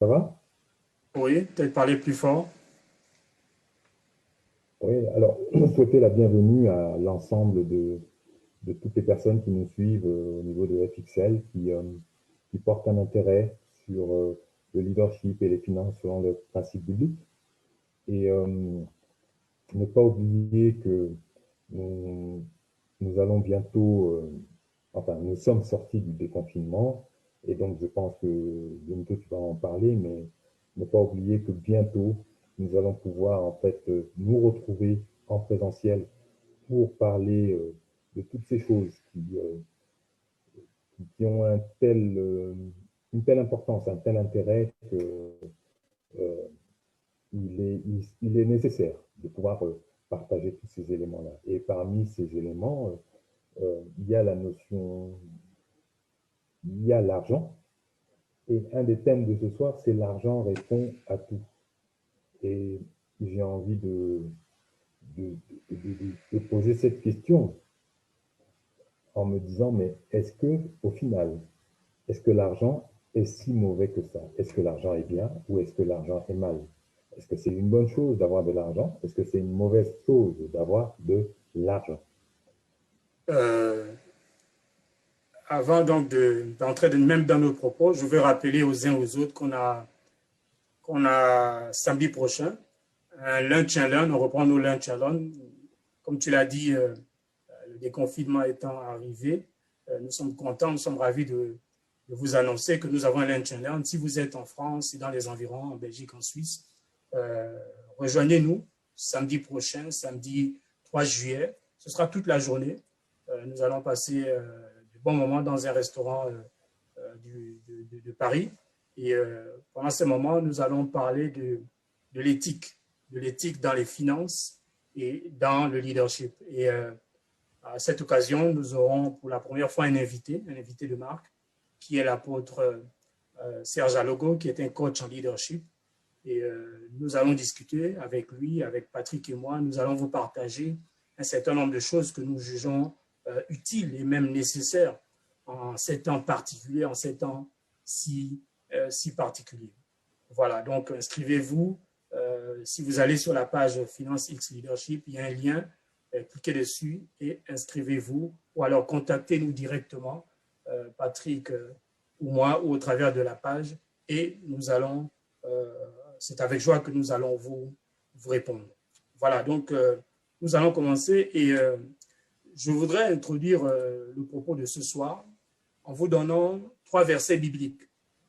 Ça va? Oui, peut-être parler plus fort. Oui, alors, souhaiter la bienvenue à l'ensemble de toutes les personnes qui nous suivent au niveau de FXL, qui portent un intérêt sur le leadership et les finances selon le principe biblique. Et ne pas oublier que nous, nous allons bientôt, enfin, nous sommes sortis du déconfinement, et donc je pense que bientôt tu vas en parler, mais ne pas oublier que bientôt, nous allons pouvoir en fait nous retrouver en présentiel pour parler de toutes ces choses qui ont une telle importance, un tel intérêt que euh, il est nécessaire de pouvoir partager tous ces éléments-là. Et parmi ces éléments, il y a la notion, il y a l'argent. Et un des thèmes de ce soir, c'est l'argent répond à tout. Et j'ai envie de, de poser cette question en me disant, mais est-ce que, au final, est-ce que l'argent est si mauvais que ça? Est-ce que l'argent est bien ou est-ce que l'argent est mal? Est-ce que c'est une bonne chose d'avoir de l'argent? Est-ce que c'est une mauvaise chose d'avoir de l'argent? Euh, Avant donc d'entrer même dans nos propos, je veux rappeler aux uns et aux autres qu'on a samedi prochain un lunch and learn. On reprend nos lunch and learn. Comme tu l'as dit, le déconfinement étant arrivé, nous sommes contents, nous sommes ravis de vous annoncer que nous avons un lunch and learn. Si vous êtes en France et dans les environs, en Belgique, en Suisse, euh, rejoignez-nous samedi prochain, samedi 3 juillet. Ce sera toute la journée. Nous allons passer de bons moments dans un restaurant de Paris. Et pendant ce moment, nous allons parler de l'éthique dans les finances et dans le leadership. Et à cette occasion, nous aurons pour la première fois un invité de marque, qui est l'apôtre Serge Alogo, qui est un coach en leadership. Et nous allons discuter avec lui, avec Patrick et moi. Nous allons vous partager un certain nombre de choses que nous jugeons utiles et même nécessaires en ces temps particuliers, en ces temps si particuliers. Voilà, donc inscrivez-vous. Si vous allez sur la page Finance X Leadership, il y a un lien. Cliquez dessus et inscrivez-vous. Ou alors contactez-nous directement, Patrick ou moi, ou au travers de la page. Et nous allons c'est avec joie que nous allons vous répondre. Voilà, donc nous allons commencer et je voudrais introduire le propos de ce soir en vous donnant 3 versets bibliques.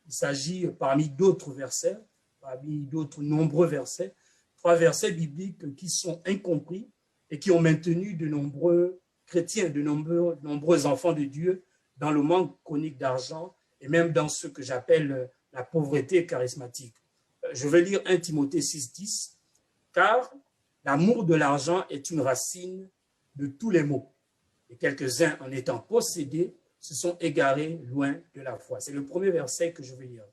Il s'agit parmi d'autres versets, parmi d'autres nombreux versets, 3 versets bibliques qui sont incompris et qui ont maintenu de nombreux chrétiens, de nombreux enfants de Dieu dans le manque chronique d'argent et même dans ce que j'appelle la pauvreté charismatique. Je vais lire 1 Timothée 6,10, car l'amour de l'argent est une racine de tous les maux. Et quelques-uns, en étant possédés, se sont égarés loin de la foi. C'est le premier verset que je vais lire.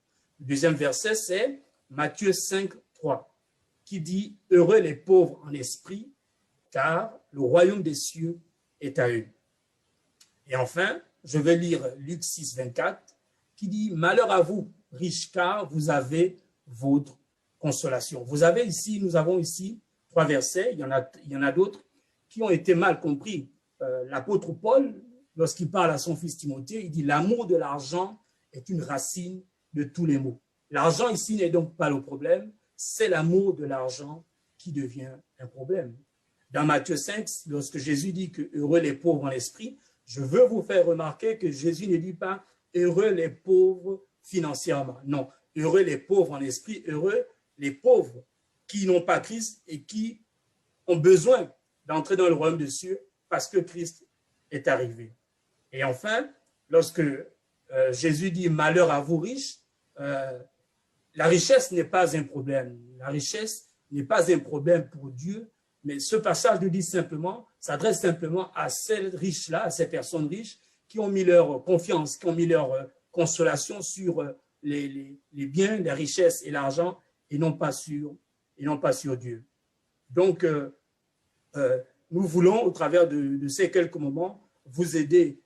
Le deuxième verset, c'est Matthieu 5, 3, qui dit « Heureux les pauvres en esprit, car le royaume des cieux est à eux. » Et enfin, je vais lire Luc 6, 24, qui dit « Malheur à vous, riches, car vous avez votre consolation. » Nous avons ici 3 versets, il y en a d'autres qui ont été mal compris. L'apôtre Paul, lorsqu'il parle à son fils Timothée, il dit « L'amour de l'argent est une racine de tous les maux. » L'argent ici n'est donc pas le problème, c'est l'amour de l'argent qui devient un problème. Dans Matthieu 5, lorsque Jésus dit que « Heureux les pauvres en esprit », je veux vous faire remarquer que Jésus ne dit pas « Heureux les pauvres financièrement ». Non, heureux les pauvres en esprit, heureux les pauvres qui n'ont pas Christ et qui ont besoin d'entrer dans le royaume des cieux parce que Christ est arrivé. Et enfin, lorsque Jésus dit « Malheur à vous riches », la richesse n'est pas un problème. La richesse n'est pas un problème pour Dieu, mais ce passage nous dit simplement, s'adresse simplement à ces riches-là, à ces personnes riches qui ont mis leur confiance, qui ont mis leur consolation sur les biens, les richesses et l'argent et non pas sur Dieu. Donc, nous voulons, au travers de ces quelques moments, vous aider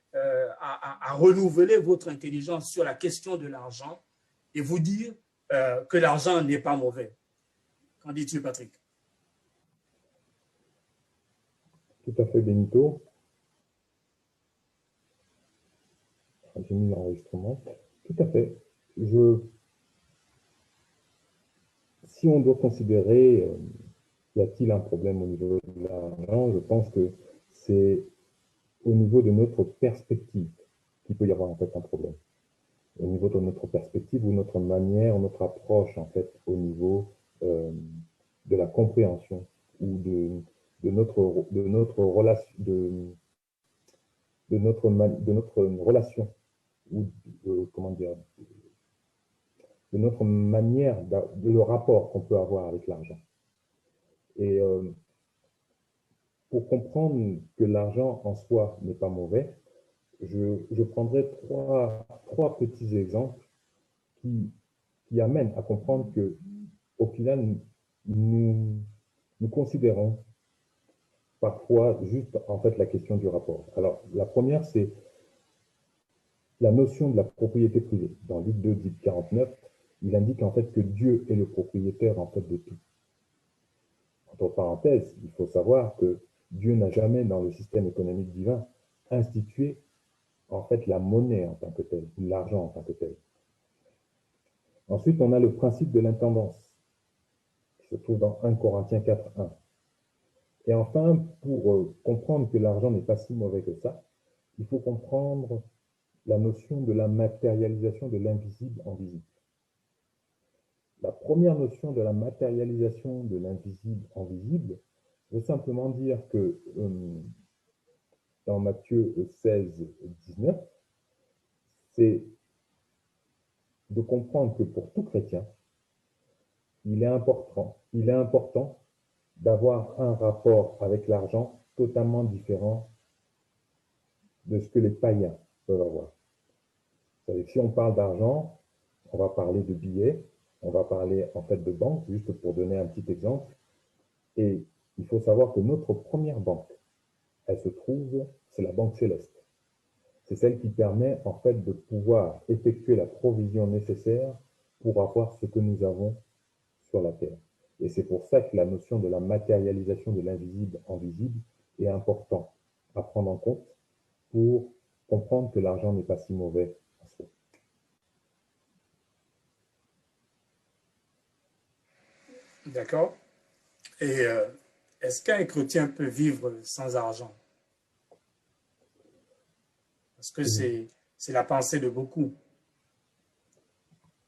à renouveler votre intelligence sur la question de l'argent et vous dire que l'argent n'est pas mauvais. Qu'en dis-tu, Patrick? Tout à fait, Benito. J'ai mis l'enregistrement. Tout à fait. Si on doit considérer, y a-t-il un problème au niveau de l'argent, je pense que c'est au niveau de notre perspective qu'il peut y avoir en fait un problème. Au niveau de notre perspective ou notre manière, notre approche en fait au niveau de la compréhension ou de notre relation de notre relation ou comment dire de notre manière de le rapport qu'on peut avoir avec l'argent. Et pour comprendre que l'argent en soi n'est pas mauvais, je prendrai trois petits exemples qui amènent à comprendre que, au final, nous considérons parfois juste en fait la question du rapport. Alors, la première, c'est la notion de la propriété privée. Dans Luc 2, 49, il indique en fait que Dieu est le propriétaire en fait de tout. Entre parenthèses, il faut savoir que Dieu n'a jamais, dans le système économique divin, institué en fait la monnaie en tant que telle, l'argent en tant que tel. Ensuite, on a le principe de l'intendance, qui se trouve dans 1 Corinthiens 4, 1. Et enfin, pour comprendre que l'argent n'est pas si mauvais que ça, il faut comprendre la notion de la matérialisation de l'invisible en visible. La première notion de la matérialisation de l'invisible en visible veut simplement dire que dans Matthieu 16, 19, c'est de comprendre que pour tout chrétien, il est important d'avoir un rapport avec l'argent totalement différent de ce que les païens peuvent avoir. C'est-à-dire que si on parle d'argent, on va parler de billets, on va parler en fait de banque, juste pour donner un petit exemple. Et il faut savoir que notre première banque, elle se trouve, c'est la banque céleste. C'est celle qui permet en fait de pouvoir effectuer la provision nécessaire pour avoir ce que nous avons sur la terre. Et c'est pour ça que la notion de la matérialisation de l'invisible en visible est importante à prendre en compte pour comprendre que l'argent n'est pas si mauvais en soi. D'accord. Et est-ce qu'un chrétien peut vivre sans argent? Parce que c'est la pensée de beaucoup.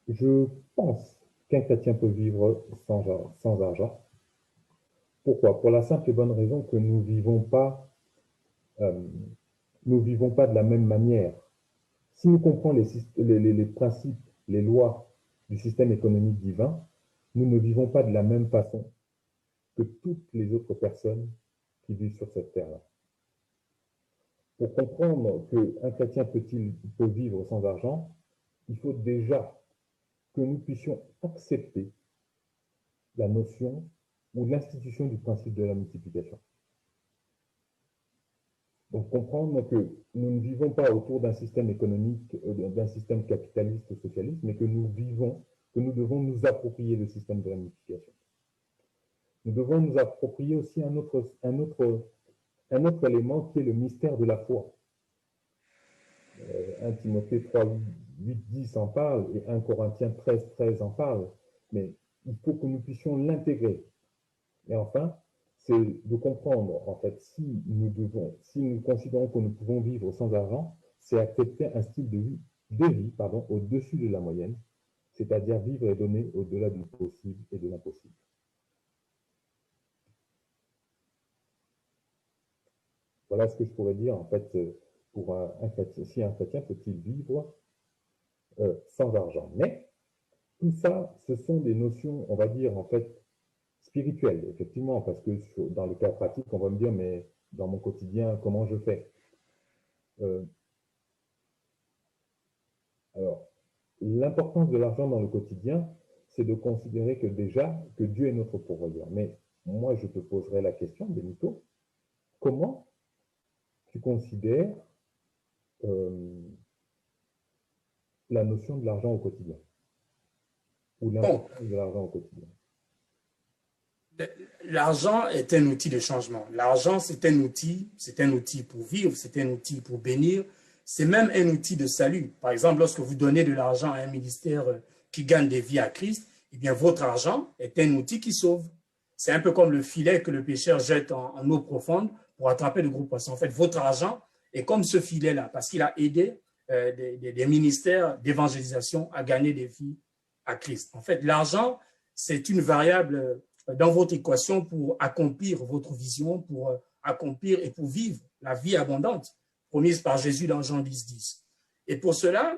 Je pense qu'un chrétien peut vivre sans argent. Pourquoi? Pour la simple et bonne raison que euh, nous vivons pas de la même manière. Si nous comprenons les principes, les lois du système économique divin, nous ne vivons pas de la même façon que toutes les autres personnes qui vivent sur cette terre-là. Pour comprendre qu'un chrétien peut vivre sans argent, il faut déjà que nous puissions accepter la notion ou l'institution du principe de la multiplication. Donc comprendre que nous ne vivons pas autour d'un système économique, d'un système capitaliste socialiste, mais que nous devons nous approprier le système de la multiplication. Nous devons nous approprier aussi un autre élément qui est le mystère de la foi. 1 Timothée 3, 8, 10 en parle et 1 Corinthiens 13, 13 en parle, mais il faut que nous puissions l'intégrer. Et enfin, c'est de comprendre, en fait, si nous considérons que nous pouvons vivre sans argent, c'est accepter un style de vie au-dessus de la moyenne, c'est-à-dire vivre et donner au-delà du possible et de l'impossible. Voilà ce que je pourrais dire, en fait, pour un chrétien. Si un chrétien peut-il vivre sans argent? Mais tout ça, ce sont des notions, on va dire, en fait, spirituelles, effectivement, parce que dans le cas pratique, on va me dire, mais dans mon quotidien, comment je fais? Alors, l'importance de l'argent dans le quotidien, c'est de considérer que déjà, que Dieu est notre pourvoyeur. Mais moi, je te poserai la question, Benito, comment tu considères la notion de l'argent au quotidien? ou l'importance de l'argent au quotidien? L'argent est un outil de changement. L'argent, c'est un outil pour vivre, c'est un outil pour bénir, c'est même un outil de salut. Par exemple, lorsque vous donnez de l'argent à un ministère qui gagne des vies à Christ, eh bien, votre argent est un outil qui sauve. C'est un peu comme le filet que le pêcheur jette en eau profonde pour attraper de gros poissons. En fait, votre argent est comme ce filet-là, parce qu'il a aidé des ministères d'évangélisation à gagner des vies à Christ. En fait, l'argent, c'est une variable dans votre équation pour accomplir votre vision, pour accomplir et pour vivre la vie abondante promise par Jésus dans Jean 10, 10. Et pour cela,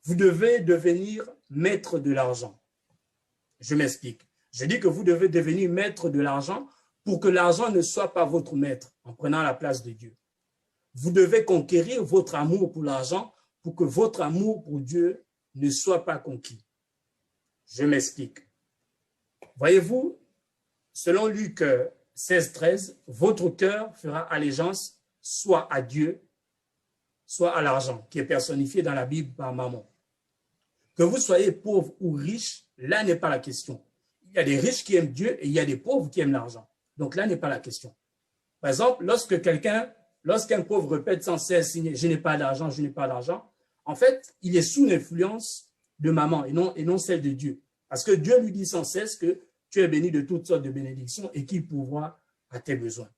vous devez devenir maître de l'argent. Je m'explique. Je dis que vous devez devenir maître de l'argent pour que l'argent ne soit pas votre maître en prenant la place de Dieu. Vous devez conquérir votre amour pour l'argent pour que votre amour pour Dieu ne soit pas conquis. Je m'explique. Voyez-vous, selon Luc 16, 13, votre cœur fera allégeance soit à Dieu, soit à l'argent, qui est personnifié dans la Bible par Mammon. Que vous soyez pauvre ou riche, là n'est pas la question. Il y a des riches qui aiment Dieu et il y a des pauvres qui aiment l'argent. Donc là n'est pas la question. Par exemple, lorsqu'un pauvre répète sans cesse, je n'ai pas d'argent, je n'ai pas d'argent, en fait, il est sous l'influence de maman et non celle de Dieu. Parce que Dieu lui dit sans cesse que tu es béni de toutes sortes de bénédictions et qu'il pourvoit à tes besoins.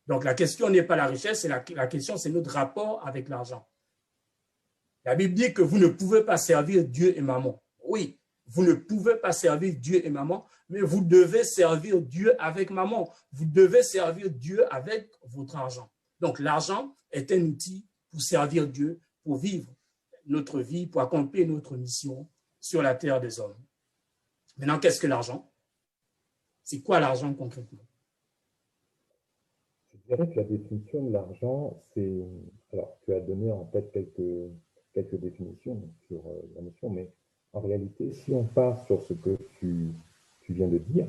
Donc la question n'est pas la richesse, la question c'est notre rapport avec l'argent. La Bible dit que vous ne pouvez pas servir Dieu et maman. Oui, vous ne pouvez pas servir Dieu et maman, mais vous devez servir Dieu avec maman. Vous devez servir Dieu avec votre argent. Donc l'argent est un outil pour servir Dieu, pour vivre notre vie, pour accomplir notre mission sur la terre des hommes. Maintenant, qu'est-ce que l'argent? C'est quoi l'argent concrètement? Je dirais que la définition de l'argent, c'est... Alors, tu as donné en fait quelques définitions sur la notion, mais en réalité, si on part sur ce que tu viens de dire,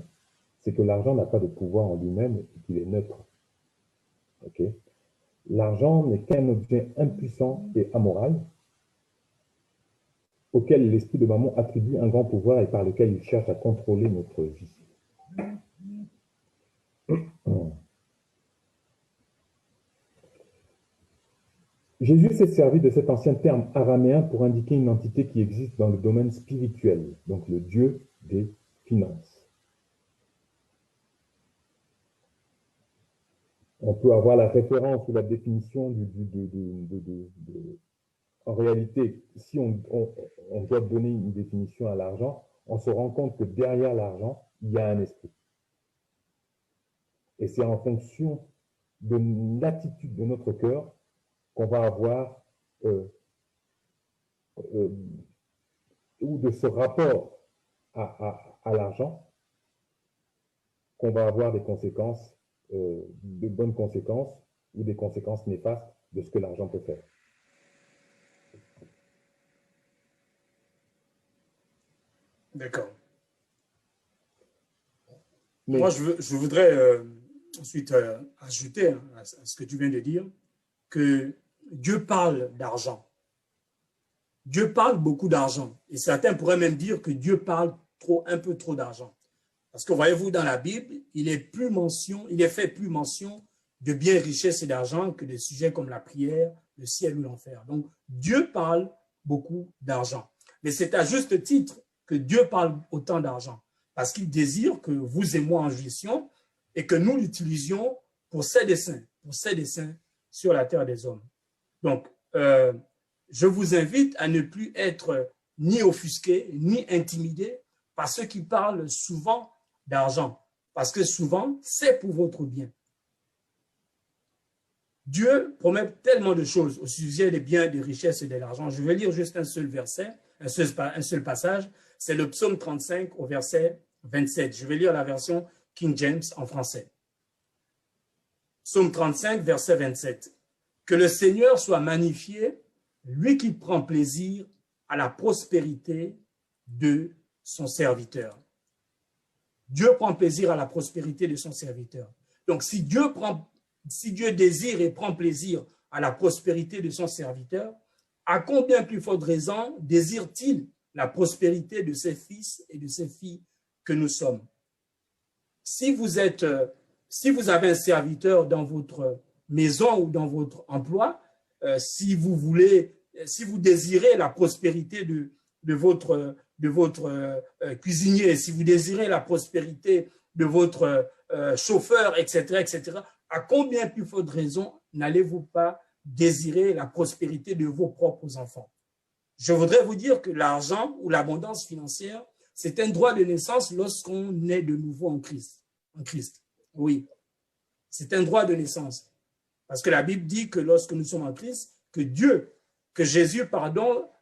c'est que l'argent n'a pas de pouvoir en lui-même et qu'il est neutre. Okay? L'argent n'est qu'un objet impuissant et amoral auquel l'esprit de Mammon attribue un grand pouvoir et par lequel il cherche à contrôler notre vie. Jésus s'est servi de cet ancien terme araméen pour indiquer une entité qui existe dans le domaine spirituel, donc le Dieu des finances. On peut avoir la référence ou la définition en réalité, si on doit donner une définition à l'argent, on se rend compte que derrière l'argent, il y a un esprit. Et c'est en fonction de l'attitude de notre cœur qu'on va avoir, ou de ce rapport à l'argent, qu'on va avoir des conséquences, de bonnes conséquences ou des conséquences néfastes de ce que l'argent peut faire. D'accord. Moi, je voudrais ensuite ajouter à ce que tu viens de dire que Dieu parle d'argent. Dieu parle beaucoup d'argent. Et certains pourraient même dire que Dieu parle un peu trop d'argent. Parce que voyez-vous, dans la Bible, il est fait plus mention de biens, richesses et d'argent que de sujets comme la prière, le ciel ou l'enfer. Donc, Dieu parle beaucoup d'argent. Mais c'est à juste titre que Dieu parle autant d'argent. Parce qu'il désire que vous et moi en jouissions et que nous l'utilisions pour ses desseins sur la terre des hommes. Donc, je vous invite à ne plus être ni offusqué, ni intimidé par ceux qui parlent souvent d'argent. Parce que souvent, c'est pour votre bien. Dieu promet tellement de choses au sujet des biens, des richesses et de l'argent. Je vais lire juste un seul verset, un seul passage. C'est le psaume 35 au verset 27. Je vais lire la version King James en français. Psaume 35, verset 27. Que le Seigneur soit magnifié, lui qui prend plaisir à la prospérité de son serviteur. Dieu prend plaisir à la prospérité de son serviteur. Donc, si Dieu désire et prend plaisir à la prospérité de son serviteur, à combien plus forte raison désire-t-il la prospérité de ses fils et de ses filles que nous sommes. Si vous avez un serviteur dans votre maison ou dans votre emploi, si vous désirez la prospérité de votre cuisinier, si vous désirez la prospérité de votre chauffeur, etc., etc., à combien plus forte raison n'allez-vous pas désirer la prospérité de vos propres enfants? Je voudrais vous dire que l'argent ou l'abondance financière, c'est un droit de naissance lorsqu'on est de nouveau en Christ. En Christ. Oui, c'est un droit de naissance. Parce que la Bible dit que lorsque nous sommes en Christ, que Jésus,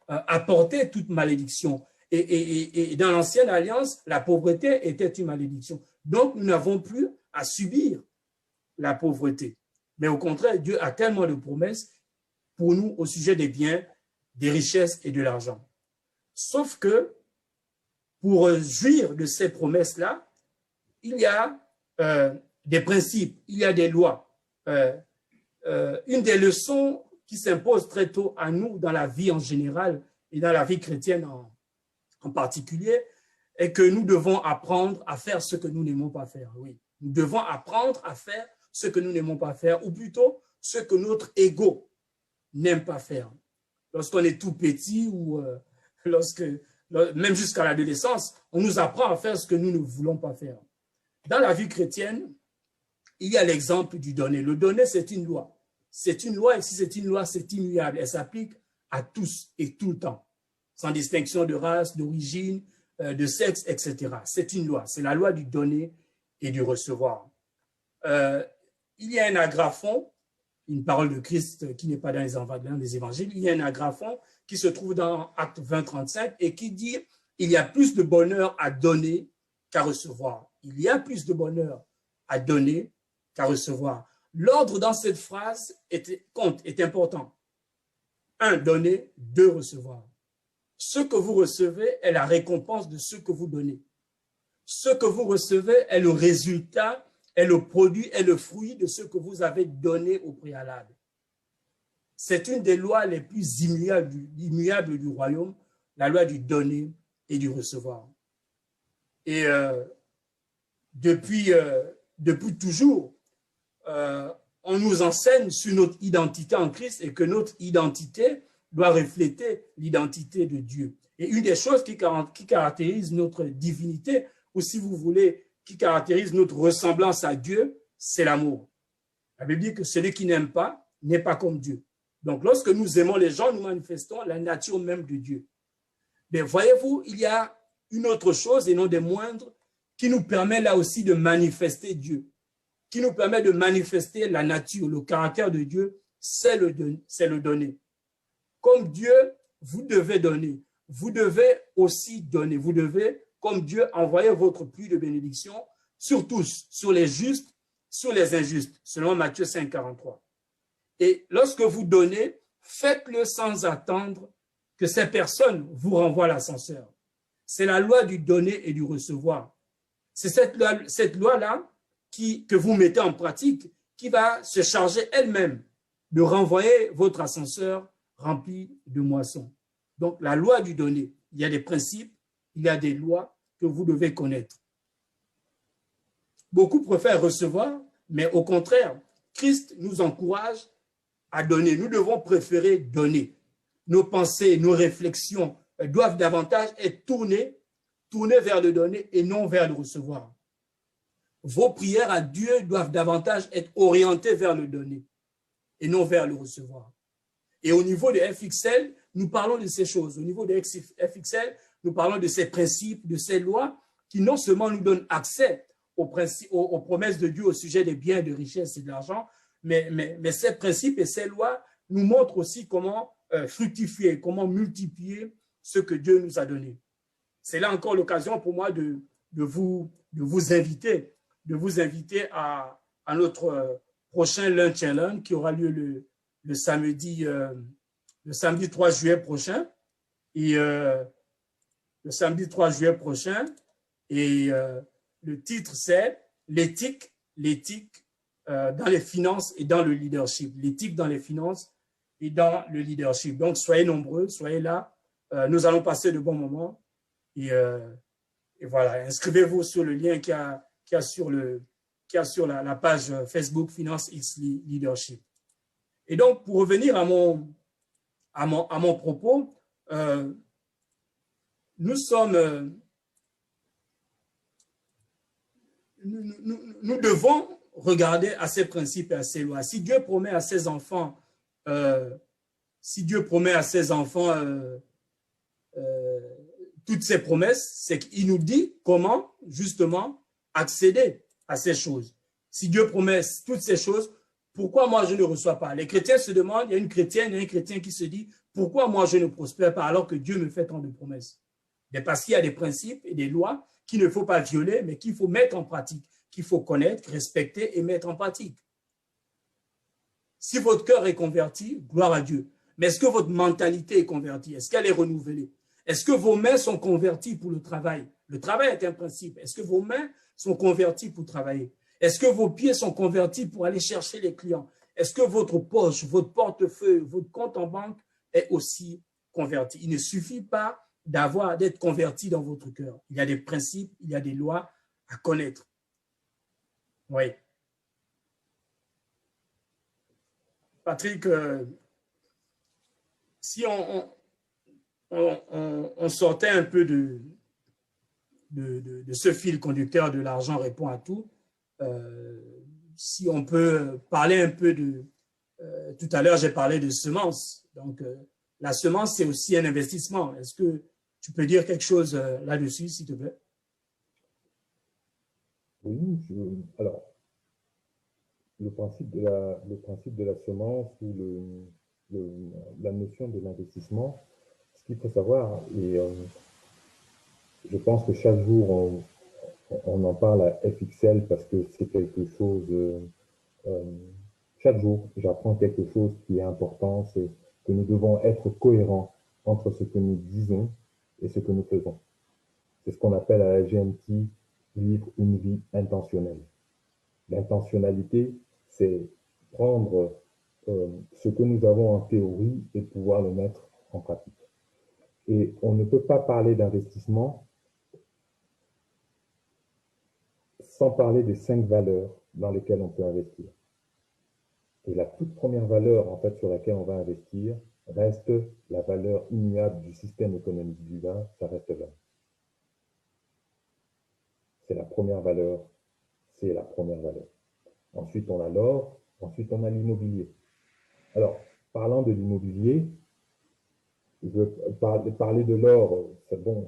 a porté toute malédiction. Et dans l'ancienne alliance, la pauvreté était une malédiction. Donc, nous n'avons plus à subir la pauvreté. Mais au contraire, Dieu a tellement de promesses pour nous au sujet des biens, des richesses et de l'argent. Sauf que, pour jouir de ces promesses-là, il y a des principes, il y a des lois. Une des leçons qui s'impose très tôt à nous dans la vie en général et dans la vie chrétienne en particulier est que nous devons apprendre à faire ce que nous n'aimons pas faire. Oui, nous devons apprendre à faire ce que nous n'aimons pas faire, ou plutôt ce que notre ego n'aime pas faire. Lorsqu'on est tout petit ou même jusqu'à l'adolescence, on nous apprend à faire ce que nous ne voulons pas faire. Dans la vie chrétienne, il y a l'exemple du donner. Le donner, c'est une loi. C'est une loi, et si c'est une loi, c'est immuable. Elle s'applique à tous et tout le temps, sans distinction de race, d'origine, de sexe, etc. C'est une loi. C'est la loi du donner et du recevoir. Il y a un agraphon, une parole de Christ qui n'est pas dans les évangiles. Il y a un agraphon qui se trouve dans Acte 20-35 et qui dit « Il y a plus de bonheur à donner qu'à recevoir. » Il y a plus de bonheur à donner qu'à recevoir. L'ordre dans cette phrase est important. 1, donner. 2, recevoir. Ce que vous recevez est la récompense de ce que vous donnez. Ce que vous recevez est le résultat, est le produit, est le fruit de ce que vous avez donné au préalable. C'est une des lois les plus immuables du royaume, la loi du donner et du recevoir. Et depuis toujours, on nous enseigne sur notre identité en Christ et que notre identité doit refléter l'identité de Dieu. Et une des choses qui caractérise notre divinité, ou si vous voulez, qui caractérise notre ressemblance à Dieu, c'est l'amour. La Bible dit que celui qui n'aime pas n'est pas comme Dieu. Donc, lorsque nous aimons les gens, nous manifestons la nature même de Dieu. Mais voyez-vous, il y a une autre chose, et non des moindres, qui nous permet là aussi de manifester Dieu, qui nous permet de manifester la nature, le caractère de Dieu, c'est le donner. Comme Dieu, vous devez donner. Vous devez aussi donner. Vous devez, comme Dieu, envoyer votre pluie de bénédiction sur tous, sur les justes, sur les injustes, selon Matthieu 5, 43. Et lorsque vous donnez, faites-le sans attendre que ces personnes vous renvoient l'ascenseur. C'est la loi du donner et du recevoir. C'est cette loi-là que vous mettez en pratique qui va se charger elle-même de renvoyer votre ascenseur rempli de moissons. Donc, la loi du donner, il y a des principes, il y a des lois que vous devez connaître. Beaucoup préfèrent recevoir, mais au contraire, Christ nous encourage à donner. Nous devons préférer donner. Nos pensées, nos réflexions doivent davantage être tournées vers le donner et non vers le recevoir. Vos prières à Dieu doivent davantage être orientées vers le donner et non vers le recevoir. Et au niveau de FXL, nous parlons de ces choses. Au niveau de FXL, nous parlons de ces principes, de ces lois qui non seulement nous donnent accès aux promesses de Dieu au sujet des biens, de richesses et de l'argent, mais ces principes et ces lois nous montrent aussi comment fructifier, comment multiplier ce que Dieu nous a donné. C'est là encore l'occasion pour moi de vous inviter à notre prochain Lunch and Learn qui aura lieu le samedi 3 juillet prochain. Et le titre c'est l'éthique dans les finances et dans le leadership. L'éthique dans les finances et dans le leadership. Donc, soyez nombreux, soyez là Nous allons passer de bons moments. Et voilà, inscrivez-vous sur le lien qu'il y a sur la page Facebook Finance X Leadership. Et donc, pour revenir à mon propos, nous devons regarder à ces principes et à ces lois. Si Dieu promet à ses enfants, toutes ces promesses, c'est qu'il nous dit comment, justement, accéder à ces choses. Si Dieu promet toutes ces choses, pourquoi moi je ne reçois pas? Les chrétiens se demandent, il y a une chrétienne et un chrétien qui se dit, pourquoi moi je ne prospère pas alors que Dieu me fait tant de promesses? Mais parce qu'il y a des principes et des lois qu'il ne faut pas violer, mais qu'il faut mettre en pratique, qu'il faut connaître, respecter et mettre en pratique. Si votre cœur est converti, gloire à Dieu. Mais est-ce que votre mentalité est convertie? Est-ce qu'elle est renouvelée? Est-ce que vos mains sont converties pour le travail? Le travail est un principe. Est-ce que vos mains sont converties pour travailler? Est-ce que vos pieds sont convertis pour aller chercher les clients? Est-ce que votre poche, votre portefeuille, votre compte en banque est aussi converti? Il ne suffit pas d'être converti dans votre cœur. Il y a des principes, il y a des lois à connaître. Oui. Patrick, si on sortait un peu de ce fil conducteur de l'argent répond à tout, si on peut parler un peu tout à l'heure, j'ai parlé de semences. Donc, la semence, c'est aussi un investissement. Est-ce que tu peux dire quelque chose là-dessus, s'il te plaît? Oui, alors, le principe de la semence ou la notion de l'investissement, ce qu'il faut savoir, et je pense que chaque jour, on en parle à FXL parce que c'est quelque chose, chaque jour, j'apprends quelque chose qui est important, c'est que nous devons être cohérents entre ce que nous disons et ce que nous faisons. C'est ce qu'on appelle à la GMT vivre une vie intentionnelle. L'intentionnalité, c'est prendre ce que nous avons en théorie et pouvoir le mettre en pratique. Et on ne peut pas parler d'investissement sans parler des 5 valeurs dans lesquelles on peut investir. Et la toute première valeur, en fait, sur laquelle on va investir, reste la valeur immuable du système économique divin, ça reste l'homme. C'est la première valeur, c'est la première valeur. Ensuite, on a l'or, ensuite, on a l'immobilier. Alors, parlant de l'immobilier, je veux parler de l'or, c'est bon,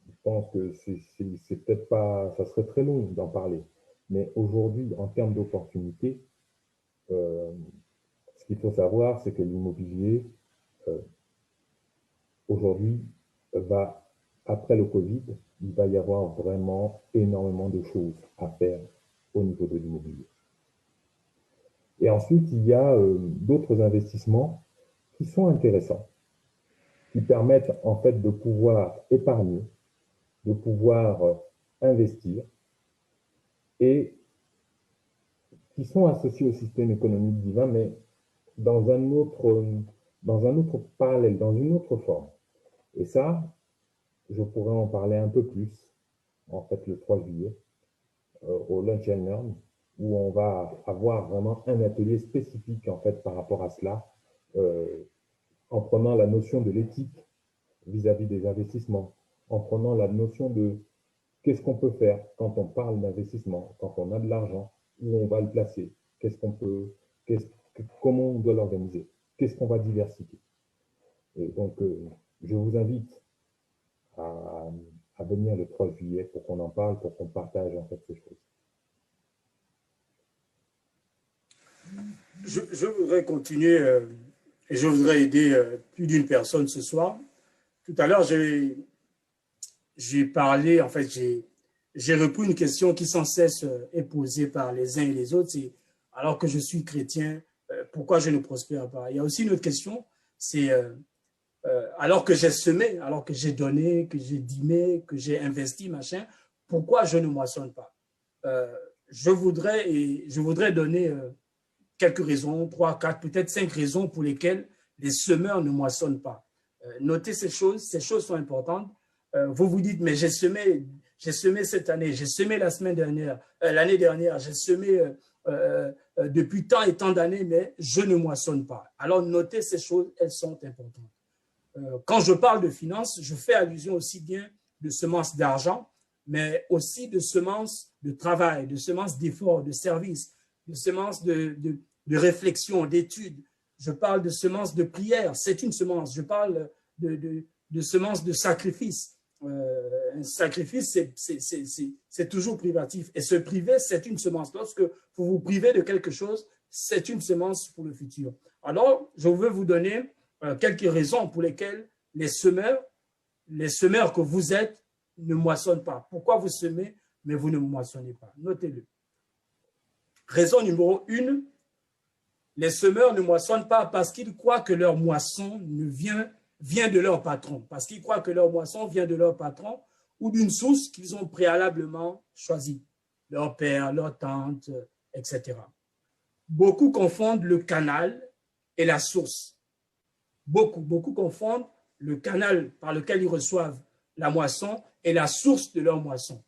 je pense que c'est peut-être pas, ça serait très long d'en parler. Mais aujourd'hui, en termes d'opportunités, ce qu'il faut savoir, c'est que l'immobilier, aujourd'hui, après le Covid, il va y avoir vraiment énormément de choses à faire au niveau de l'immobilier. Et ensuite, il y a d'autres investissements qui sont intéressants, qui permettent en fait de pouvoir épargner, de pouvoir investir et qui sont associés au système économique divin, mais dans un autre parallèle, dans une autre forme. Et ça, je pourrais en parler un peu plus, en fait, le 3 juillet, au Lunch and Learn, où on va avoir vraiment un atelier spécifique, en fait, par rapport à cela, en prenant la notion de l'éthique vis-à-vis des investissements, en prenant la notion de qu'est-ce qu'on peut faire quand on parle d'investissement, quand on a de l'argent, où on va le placer, comment on doit l'organiser, qu'est-ce qu'on va diversifier. Et donc, je vous invite à venir le 3 juillet pour qu'on en parle, pour qu'on partage en fait ces choses. Je voudrais continuer et je voudrais aider plus d'une personne ce soir. Tout à l'heure, j'ai parlé, en fait, j'ai repris une question qui sans cesse est posée par les uns et les autres. C'est alors que je suis chrétien, pourquoi je ne prospère pas? Il y a aussi une autre question, c'est alors que j'ai semé, alors que j'ai donné, que j'ai dîmé, que j'ai investi, machin, pourquoi je ne moissonne pas? Je voudrais donner quelques raisons, 3, 4, peut-être 5 raisons pour lesquelles les semeurs ne moissonnent pas. Notez ces choses sont importantes. Vous vous dites, mais j'ai semé cette année, j'ai semé l'année dernière, j'ai semé depuis tant et tant d'années, mais je ne moissonne pas. Alors, notez ces choses, elles sont importantes. Quand je parle de finances, je fais allusion aussi bien de semences d'argent, mais aussi de semences de travail, de semences d'effort, de service, de semences de réflexion, d'études. Je parle de semences de prière, c'est une semence. Je parle de semences de sacrifice. Un sacrifice, c'est toujours privatif. Et se priver, c'est une semence. Lorsque vous vous privez de quelque chose, c'est une semence pour le futur. Alors, je veux vous donner quelques raisons pour lesquelles les semeurs que vous êtes ne moissonnent pas. Pourquoi vous semez, mais vous ne moissonnez pas? Notez-le. Raison numéro 1, les semeurs ne moissonnent pas parce qu'ils croient que leur moisson vient de leur patron, parce qu'ils croient que leur moisson vient de leur patron ou d'une source qu'ils ont préalablement choisie, leur père, leur tante, etc. Beaucoup confondent le canal et la source. Beaucoup confondent le canal par lequel ils reçoivent la moisson et la source de leur moisson.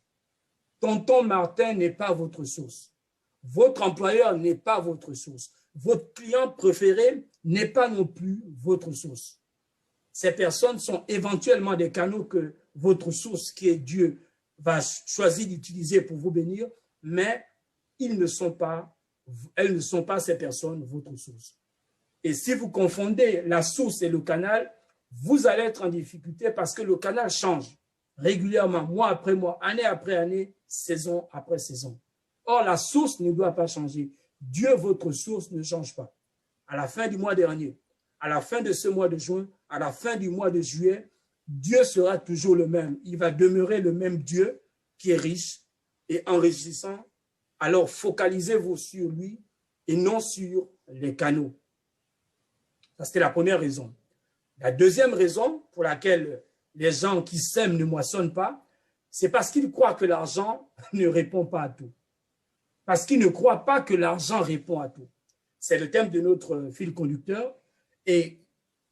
Tonton Martin n'est pas votre source. Votre employeur n'est pas votre source. Votre client préféré n'est pas non plus votre source. Ces personnes sont éventuellement des canaux que votre source, qui est Dieu, va choisir d'utiliser pour vous bénir, mais elles ne sont pas, ces personnes, votre source. Et si vous confondez la source et le canal, vous allez être en difficulté parce que le canal change régulièrement, mois après mois, année après année, saison après saison. Or, la source ne doit pas changer. Dieu, votre source, ne change pas. À la fin du mois dernier, à la fin de ce mois de juin, à la fin du mois de juillet, Dieu sera toujours le même. Il va demeurer le même Dieu qui est riche et enrichissant. Alors, focalisez-vous sur lui et non sur les canaux. Ça, c'était la première raison. La deuxième raison pour laquelle les gens qui sèment ne moissonnent pas, c'est parce qu'ils croient que l'argent ne répond pas à tout. Parce qu'ils ne croient pas que l'argent répond à tout. C'est le thème de notre fil conducteur. Et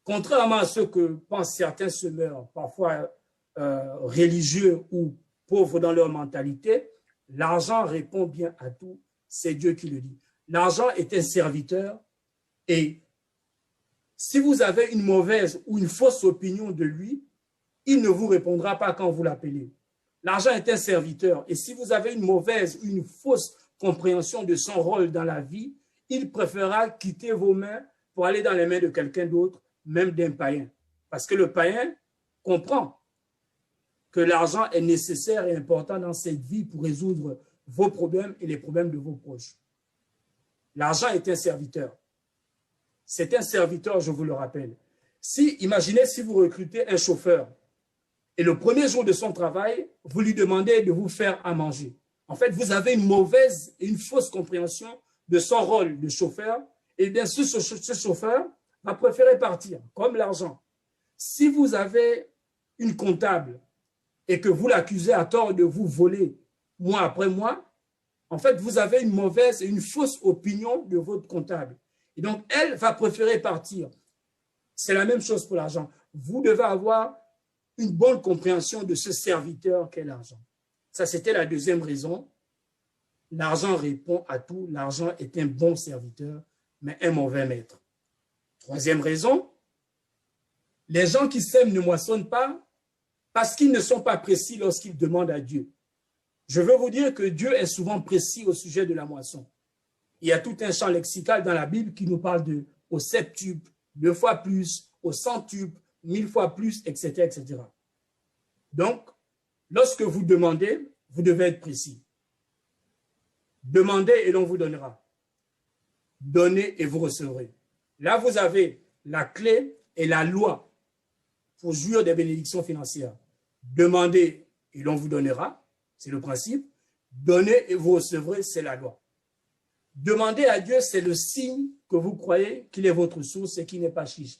contrairement à ce que pensent certains semeurs, parfois religieux ou pauvres dans leur mentalité, l'argent répond bien à tout. C'est Dieu qui le dit. L'argent est un serviteur et si vous avez une mauvaise ou une fausse opinion de lui, il ne vous répondra pas quand vous l'appelez. L'argent est un serviteur et si vous avez une mauvaise ou une fausse compréhension de son rôle dans la vie, il préférera quitter vos mains pour aller dans les mains de quelqu'un d'autre, même d'un païen. Parce que le païen comprend que l'argent est nécessaire et important dans cette vie pour résoudre vos problèmes et les problèmes de vos proches. L'argent est un serviteur. C'est un serviteur, je vous le rappelle. Imaginez si vous recrutez un chauffeur et le premier jour de son travail, vous lui demandez de vous faire à manger. En fait, vous avez une mauvaise et une fausse compréhension de son rôle de chauffeur. Et bien, ce chauffeur va préférer partir, comme l'argent. Si vous avez une comptable et que vous l'accusez à tort de vous voler mois après mois, en fait, vous avez une mauvaise et une fausse opinion de votre comptable. Et donc, elle va préférer partir. C'est la même chose pour l'argent. Vous devez avoir une bonne compréhension de ce serviteur qu'est l'argent. Ça, c'était la deuxième raison. L'argent répond à tout. L'argent est un bon serviteur, mais un mauvais maître. Troisième raison, les gens qui sèment ne moissonnent pas parce qu'ils ne sont pas précis lorsqu'ils demandent à Dieu. Je veux vous dire que Dieu est souvent précis au sujet de la moisson. Il y a tout un champ lexical dans la Bible qui nous parle au septuple, 2 fois plus, au centuple, 1000 fois plus, etc., etc. Donc, lorsque vous demandez, vous devez être précis. Demandez et l'on vous donnera. Donnez et vous recevrez. Là, vous avez la clé et la loi pour jouir des bénédictions financières. Demandez et l'on vous donnera, c'est le principe. Donnez et vous recevrez, c'est la loi. Demandez à Dieu, c'est le signe que vous croyez qu'il est votre source et qu'il n'est pas chiche.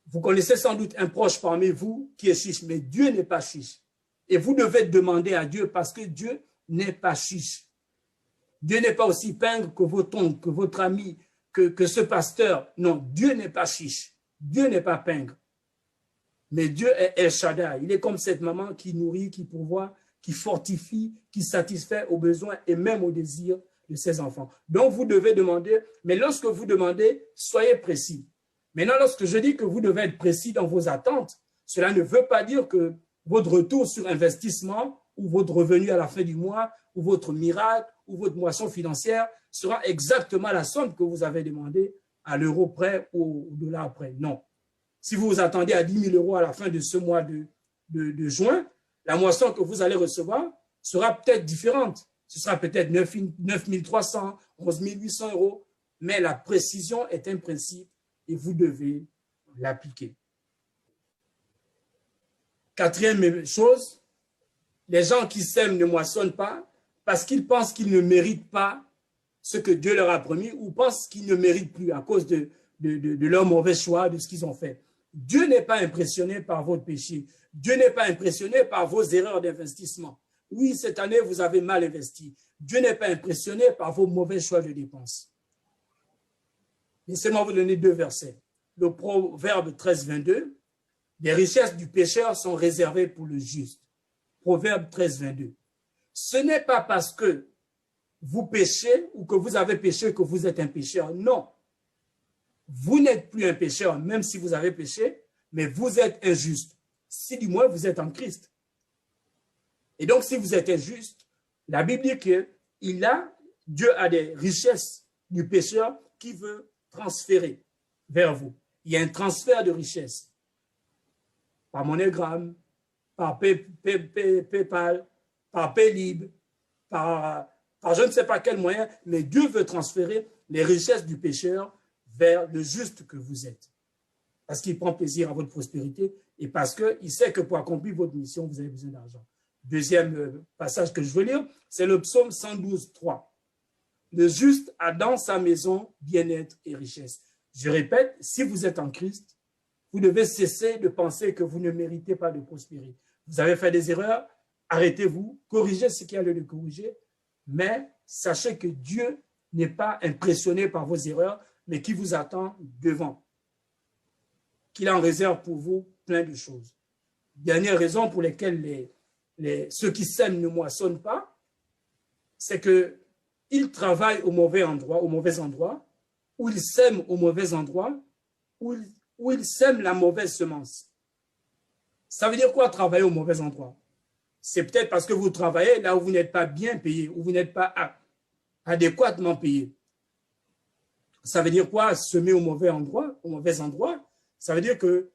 Vous connaissez sans doute un proche parmi vous qui est chiche, mais Dieu n'est pas chiche. Et vous devez demander à Dieu parce que Dieu n'est pas chiche. Dieu n'est pas aussi pingre que votre oncle, que votre ami, que ce pasteur. Non, Dieu n'est pas chiche. Dieu n'est pas pingre. Mais Dieu est El Shaddai. Il est comme cette maman qui nourrit, qui pourvoit, qui fortifie, qui satisfait aux besoins et même aux désirs de ses enfants. Donc, vous devez demander, mais lorsque vous demandez, soyez précis. Maintenant, lorsque je dis que vous devez être précis dans vos attentes, cela ne veut pas dire que votre retour sur investissement ou votre revenu à la fin du mois ou votre miracle ou votre moisson financière sera exactement la somme que vous avez demandé à l'euro près ou au dollar près. Non. Si vous vous attendez à 10 000 euros à la fin de ce mois de juin, la moisson que vous allez recevoir sera peut-être différente. Ce sera peut-être 9 300, 11 800 euros. Mais la précision est un principe et vous devez l'appliquer. Quatrième chose, les gens qui sèment ne moissonnent pas parce qu'ils pensent qu'ils ne méritent pas ce que Dieu leur a promis ou pensent qu'ils ne méritent plus à cause de leur mauvais choix, de ce qu'ils ont fait. Dieu n'est pas impressionné par votre péché. Dieu n'est pas impressionné par vos erreurs d'investissement. Oui, cette année, vous avez mal investi. Dieu n'est pas impressionné par vos mauvais choix de dépenses. Laissez-moi vous donner 2 versets. Le Proverbe 13, 22. Les richesses du pécheur sont réservées pour le juste. Proverbe 13, 22. Ce n'est pas parce que vous péchez ou que vous avez péché que vous êtes un pécheur. Non. Vous n'êtes plus un pécheur, même si vous avez péché, mais vous êtes injuste. Si du moins vous êtes en Christ. Et donc, si vous êtes injuste, la Bible dit que Dieu a des richesses du pécheur qui veut transférer vers vous. Il y a un transfert de richesses par MoneyGram, par PayPal, par Paylib, par je ne sais pas quel moyen, mais Dieu veut transférer les richesses du pécheur vers le juste que vous êtes. Parce qu'il prend plaisir à votre prospérité et parce qu'il sait que pour accomplir votre mission, vous avez besoin d'argent. Deuxième passage que je veux lire, c'est le psaume 112, 3. Le juste a dans sa maison bien-être et richesse. Je répète, si vous êtes en Christ, vous devez cesser de penser que vous ne méritez pas de prospérer. Vous avez fait des erreurs, arrêtez-vous, corrigez ce qu'il y a lieu de corriger, mais sachez que Dieu n'est pas impressionné par vos erreurs, mais qui vous attend devant, qu'il en réserve pour vous plein de choses. Dernière raison pour laquelle ceux qui sèment ne moissonnent pas, c'est qu'ils travaillent au mauvais endroit, ou ils sèment au mauvais endroit, ou ils sèment la mauvaise semence. Ça veut dire quoi travailler au mauvais endroit? C'est peut-être parce que vous travaillez là où vous n'êtes pas bien payé, où vous n'êtes pas adéquatement payé. Ça veut dire quoi semer au mauvais endroit? Ça veut dire que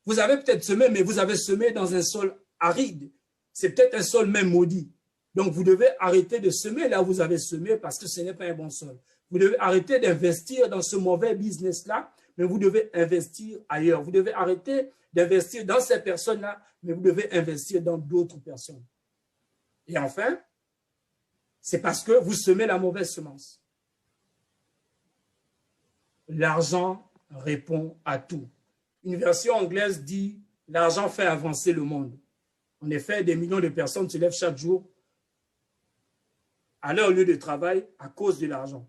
vous avez peut-être semé, mais vous avez semé dans un sol aride. C'est peut-être un sol même maudit. Donc, vous devez arrêter de semer là où vous avez semé parce que ce n'est pas un bon sol. Vous devez arrêter d'investir dans ce mauvais business-là, mais vous devez investir ailleurs. Vous devez arrêter d'investir dans ces personnes-là, mais vous devez investir dans d'autres personnes. Et enfin, c'est parce que vous semez la mauvaise semence. L'argent répond à tout. Une version anglaise dit « L'argent fait avancer le monde ». En effet, des millions de personnes se lèvent chaque jour à leur lieu de travail à cause de l'argent.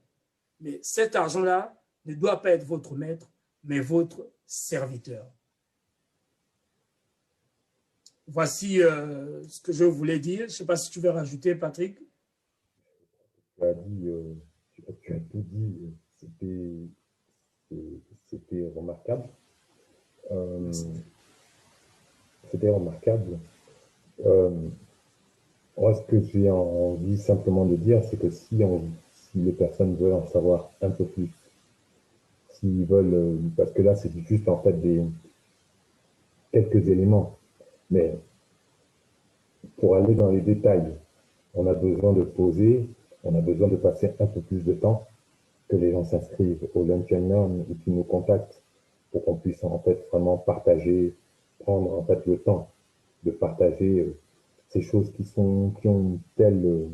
Mais cet argent-là ne doit pas être votre maître, mais votre serviteur. Voici ce que je voulais dire. Je ne sais pas si tu veux rajouter, Patrick. Tu as tout dit. C'était remarquable. C'était remarquable. Moi, ce que j'ai envie simplement de dire, c'est que si les personnes veulent en savoir un peu plus, s'ils veulent, parce que là, c'est juste en fait quelques éléments, mais pour aller dans les détails, on a besoin de poser, on a besoin de passer un peu plus de temps, que les gens s'inscrivent au Lunch and Learn et qu'ils nous contactent pour qu'on puisse en fait vraiment partager, prendre en fait le temps de partager ces choses qui ont une telle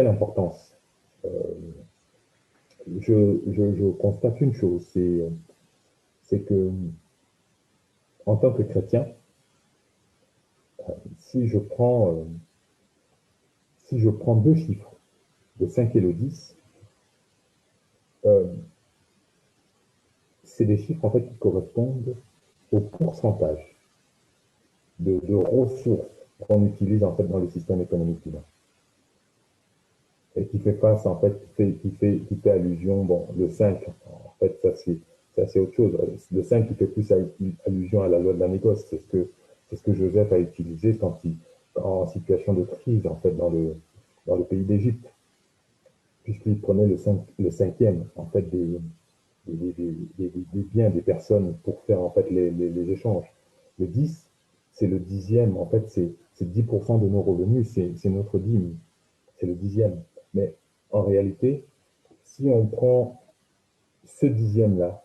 importance. Je constate une chose, c'est que en tant que chrétien, si je prends 2 chiffres, le 5 et le 10, c'est des chiffres en fait qui correspondent au pourcentage de ressources qu'on utilise en fait dans le système économique divin. Et qui fait face, en fait, qui fait allusion, bon, le 5, en fait, ça c'est autre chose. Le 5 qui fait plus allusion à la loi de la négoce, c'est ce que Joseph a utilisé quand en situation de crise, en fait, dans le pays d'Égypte, puisqu'il prenait le cinquième, en fait, des biens des personnes pour faire, en fait, les échanges. Le 10, c'est le dixième, en fait, c'est 10% de nos revenus, c'est notre dîme, c'est le dixième. Mais en réalité, si on prend ce dixième-là,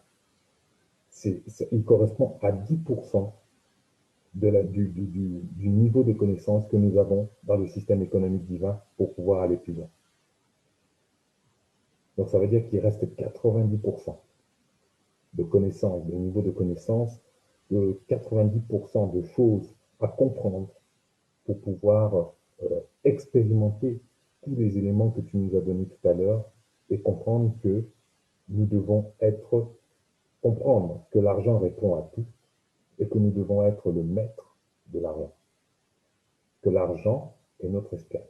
il correspond à 10% du niveau de connaissance que nous avons dans le système économique divin pour pouvoir aller plus loin. Donc ça veut dire qu'il reste 90% de connaissances, de niveau de connaissance, de 90% de choses à comprendre pour pouvoir expérimenter tous les éléments que tu nous as donnés tout à l'heure et comprendre que nous devons comprendre que l'argent répond à tout et que nous devons être le maître de l'argent. Que l'argent est notre esclave.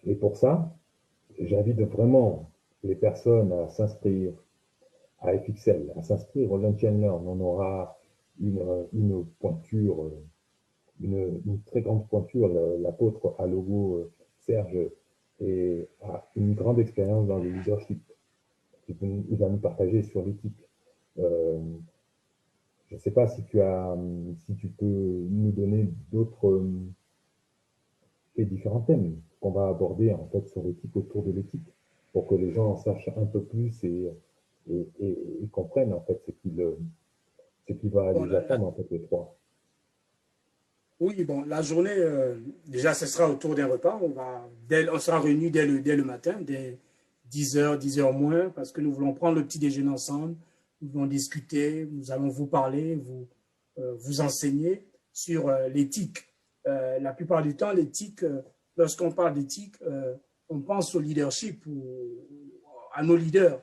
Et pour ça, j'invite vraiment les personnes à s'inscrire à FXL, à s'inscrire au Lunch and Learn. On aura une pointure, une très grande pointure. L'apôtre à logo Serge a une grande expérience dans le leadership. Il va nous partager sur l'éthique. Je ne sais pas si tu peux nous donner les différents thèmes qu'on va aborder en fait sur l'éthique, autour de l'éthique, pour que les gens en sachent un peu plus et comprennent en fait ce qui va les attendre en fait les trois. Oui, bon, la journée, déjà, ce sera autour d'un repas. On sera réunis dès le matin, dès 10h, 10h moins, parce que nous voulons prendre le petit déjeuner ensemble. Nous voulons discuter, nous allons vous parler, vous enseigner sur l'éthique. La plupart du temps, l'éthique, lorsqu'on parle d'éthique, on pense au leadership ou à nos leaders.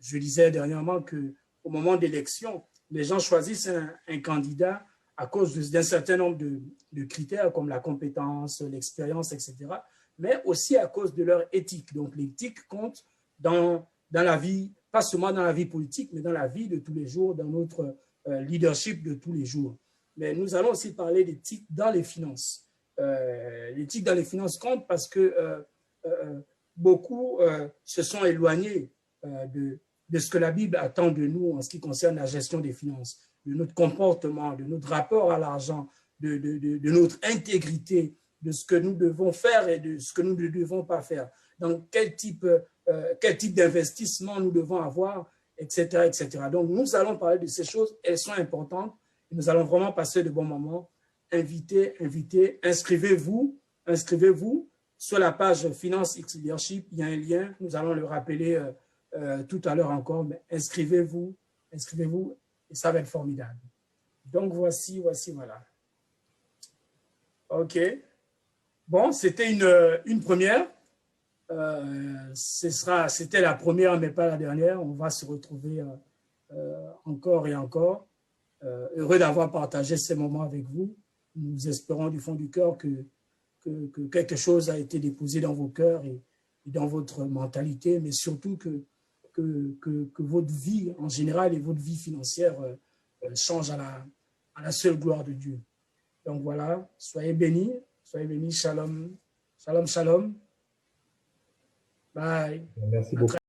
Je disais dernièrement qu'au moment d'élection, les gens choisissent un candidat à cause d'un certain nombre de critères comme la compétence, l'expérience, etc., mais aussi à cause de leur éthique. Donc l'éthique compte dans la vie, pas seulement dans la vie politique, mais dans la vie de tous les jours, dans notre leadership de tous les jours. Mais nous allons aussi parler d'éthique dans les finances. L'éthique dans les finances compte parce que beaucoup se sont éloignés de ce que la Bible attend de nous en ce qui concerne la gestion des finances, de notre comportement, de notre rapport à l'argent, de notre intégrité, de ce que nous devons faire et de ce que nous ne devons pas faire. Donc, quel type d'investissement nous devons avoir, etc., etc. Donc, nous allons parler de ces choses. Elles sont importantes. Et nous allons vraiment passer de bons moments. Invitez, inscrivez-vous sur la page Finance X Leadership. Il y a un lien. Nous allons le rappeler tout à l'heure encore. Mais inscrivez-vous et ça va être formidable. Donc, voici, voilà. OK. Bon, c'était une première. C'était la première, mais pas la dernière. On va se retrouver encore et encore. Heureux d'avoir partagé ces moments avec vous. Nous espérons du fond du cœur que quelque chose a été déposé dans vos cœurs et dans votre mentalité, mais surtout que votre vie en général et votre vie financière change à la seule gloire de Dieu. Donc voilà, soyez bénis, shalom, shalom, shalom. Bye. Merci beaucoup.